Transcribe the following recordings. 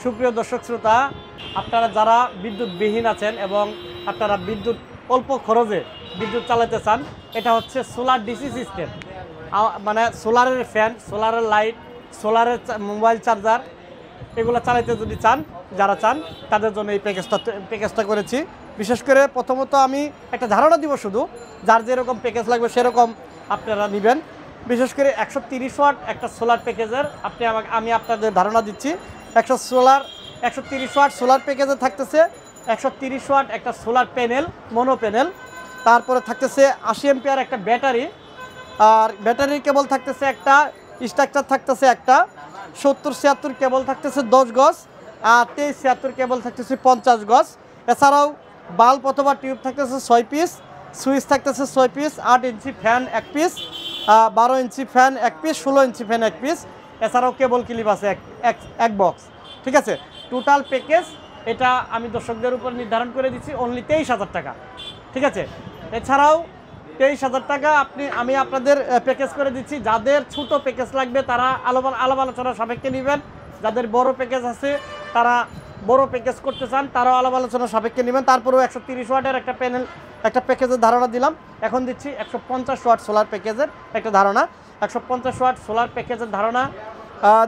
সুপ্রিয় দর্শক শ্রোতা, আপনারা যারা বিদ্যুৎবিহীন আছেন এবং আপনারা বিদ্যুৎ অল্প খরচে বিদ্যুৎ চালাতে চান, এটা হচ্ছে সোলার ডিসি সিস্টেম। মানে সোলারের ফ্যান, সোলারের লাইট, সোলারের মোবাইল চার্জার এগুলো চালাতে যদি চান, যারা চান তাদের জন্য এই প্যাকেজটা করেছি। বিশেষ করে প্রথমত আমি একটা ধারণা দিব, শুধু যার যেরকম প্যাকেজ লাগবে সেরকম আপনারা নেবেন। বিশেষ করে 130 ওয়াট একটা সোলার প্যাকেজের আমি আপনাদের ধারণা দিচ্ছি। 130 ওয়াট সোলার প্যাকেজে থাকতেছে 130 ওয়াট একটা সোলার প্যানেল, মনো প্যানেল। তারপরে থাকতেছে 80 এম্পিয়ার একটা ব্যাটারি, আর ব্যাটারির কেবল থাকতেছে একটা, স্ট্রাকচার থাকতেছে একটা, 70-76 কেবল থাকতেছে 10 গজ, আর 23-76 কেবল থাকতেছে 50 গজ। এছাড়াও বাল্ব অথবা টিউব থাকতেছে 6 পিস, সুইচ থাকতেছে 6 piece, 8 inch fan 1 piece, 12 inch fan 1 piece, 16 inch fan 1 piece. এছাড়াও কেবল ক্লিপ আছে এক বক্স। ঠিক আছে, টোটাল প্যাকেজ এটা আমি দর্শকদের উপর নির্ধারণ করে দিচ্ছি অনলি 23,000 টাকা। ঠিক আছে, এছাড়াও 23,000 টাকা আমি আপনাদের প্যাকেজ করে দিচ্ছি। যাদের ছোটো প্যাকেজ লাগবে তারা আলাপ আলোচনা সাপেক্ষে নেবেন। যাদের বড় প্যাকেজ আছে, তারা বড় প্যাকেজ করতে চান, তারাও আলাপ আলোচনা সাপেক্ষে নেবেন। তারপরেও 130 ওয়াটের একটা প্যাকেজের ধারণা দিলাম। এখন দিচ্ছি 150 ওয়াট সোলার প্যাকেজের একটা ধারণা। 150 ওয়াট সোলার প্যাকেজের ধারণা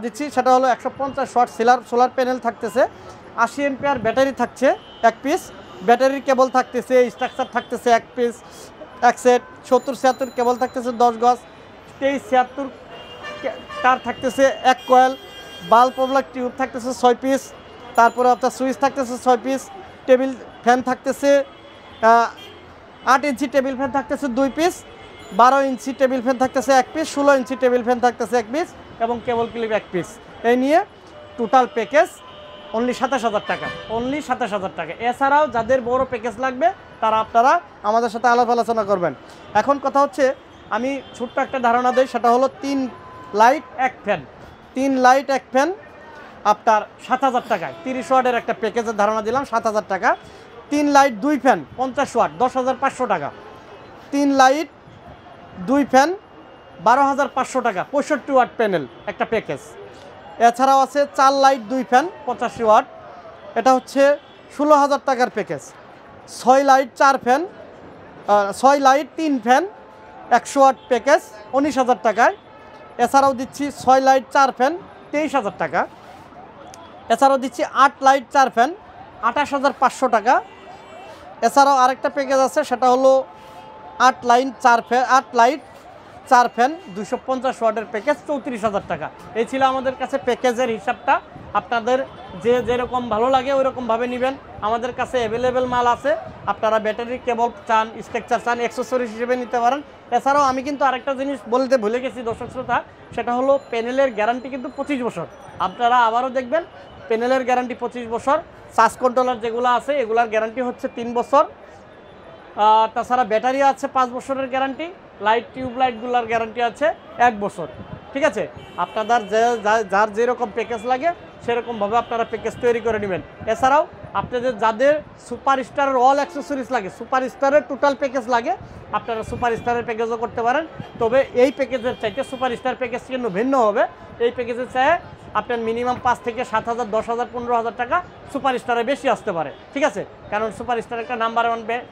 দিচ্ছি। সেটা হলো 150 ওয়াট সোলার প্যানেল থাকতেছে, 80 এম্পিয়ার ব্যাটারি থাকছে 1 পিস, ব্যাটারির কেবল থাকতেছে, স্ট্রাকচার থাকতেছে 1 পিস 1 সেট, 70-76 কেবল থাকতেছে 10 গজ, 23-76 তার থাকতেছে 1 কয়েল, বাল্ব ওভার টিউব থাকতেছে 6 পিস, তারপরে আপনার সুইচ থাকতেছে 6 পিস, টেবিল ফ্যান থাকতেছে 8 ইঞ্চি টেবিল ফ্যান থাকতেছে 2 পিস, 12 ইঞ্চি টেবিল ফ্যান থাকতেছে 1 পিস, 16 ইঞ্চি টেবিল ফ্যান থাকতেছে 1 পিস এবং কেবল ক্লিপ 1 পিস। এই নিয়ে টোটাল প্যাকেজ অনলি 27,000 টাকা, অনলি 27,000 টাকা। এছাড়াও যাদের বড় প্যাকেজ লাগবে আপনারা আমাদের সাথে আলাপ আলোচনা করবেন। এখন কথা হচ্ছে, আমি ছোট্ট একটা ধারণা দিই, সেটা হলো 3 লাইট 1 ফ্যান, 3 লাইট 1 ফ্যান আপনার 7,000 টাকায় 30 ওয়াটের একটা প্যাকেজের ধারণা দিলাম 7,000 টাকা। 3 লাইট 2 ফ্যান 50 ওয়াট 10,500 টাকা। 3 লাইট 2 ফ্যান 12,500 টাকা, 65 ওয়াট প্যানেল একটা প্যাকেজ। এছাড়াও আছে 4 লাইট 2 ফ্যান 85 ওয়াট, এটা হচ্ছে 16,000 টাকার package. 6 light 4 fan 6 light 3 fan 100 watt package 19,000 টাকায়। এছাড়াও দিচ্ছি 6 লাইট 4 ফ্যান 23,000 টাকা। এছাড়াও দিচ্ছি 8 লাইট 4 ফ্যান 28,500 টাকা। এছাড়াও আরেকটা প্যাকেজ আছে, সেটা হলো 8 লাইট 4 ফ্যান 250 ওয়াটের প্যাকেজ 34,000 টাকা। এই ছিল আমাদের কাছে প্যাকেজের হিসাবটা। আপনাদের যেরকম ভালো লাগে ওই রকমভাবে নেবেন। আমাদের কাছে অ্যাভেলেবেল মাল আছে। আপনারা ব্যাটারি কেবল চান, স্ট্রাকচার চান, অ্যাক্সেসরিজ হিসেবে নিতে পারেন। এছাড়াও আমি কিন্তু আরেকটা জিনিস বলতে ভুলে গেছি দর্শক শ্রোতা, সেটা হলো প্যানেলের গ্যারান্টি কিন্তু 25 বছর। আপনারা আবারও দেখবেন, প্যানেলের গ্যারান্টি 25 বছর। চার্জ কন্ট্রোলার যেগুলো আছে এগুলার গ্যারান্টি হচ্ছে 3 বছর। তাছাড়া ব্যাটারি আছে 5 বছরের গ্যারান্টি, লাইট টিউবলাইটগুলোর গ্যারান্টি আছে 1 বছর। ঠিক আছে, আপনাদের যার যেরকম প্যাকেজ লাগে সেরকমভাবে আপনারা প্যাকেজ তৈরি করে নেবেন। এছাড়াও আপনাদের যাদের সুপারস্টারের অল অ্যাক্সেসরিজ লাগে, সুপারস্টারের টোটাল প্যাকেজ লাগে, আপনারা সুপারস্টারের প্যাকেজও করতে পারেন। তবে এই প্যাকেজের চাইতে সুপারস্টার প্যাকেজ কিন্তু ভিন্ন হবে। এই প্যাকেজের চাই আপনার মিনিমাম 5 থেকে 7,000, 10,000, 15,000 টাকা সুপারস্টারে বেশি আসতে পারে। ঠিক আছে, কারণ সুপারস্টার একটা নাম্বার 1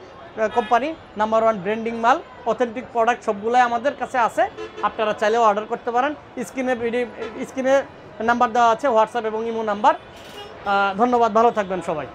কোম্পানি, নাম্বার 1 ব্র্যান্ডিং মাল, অথেন্টিক প্রোডাক্ট সবগুলোই আমাদের কাছে আছে। আপনারা চাইলেও অর্ডার করতে পারেন। স্ক্রিনে নাম্বার দেওয়া আছে, হোয়াটসঅ্যাপ এবং ইমো নাম্বার। ধন্যবাদ, ভালো থাকবেন সবাই।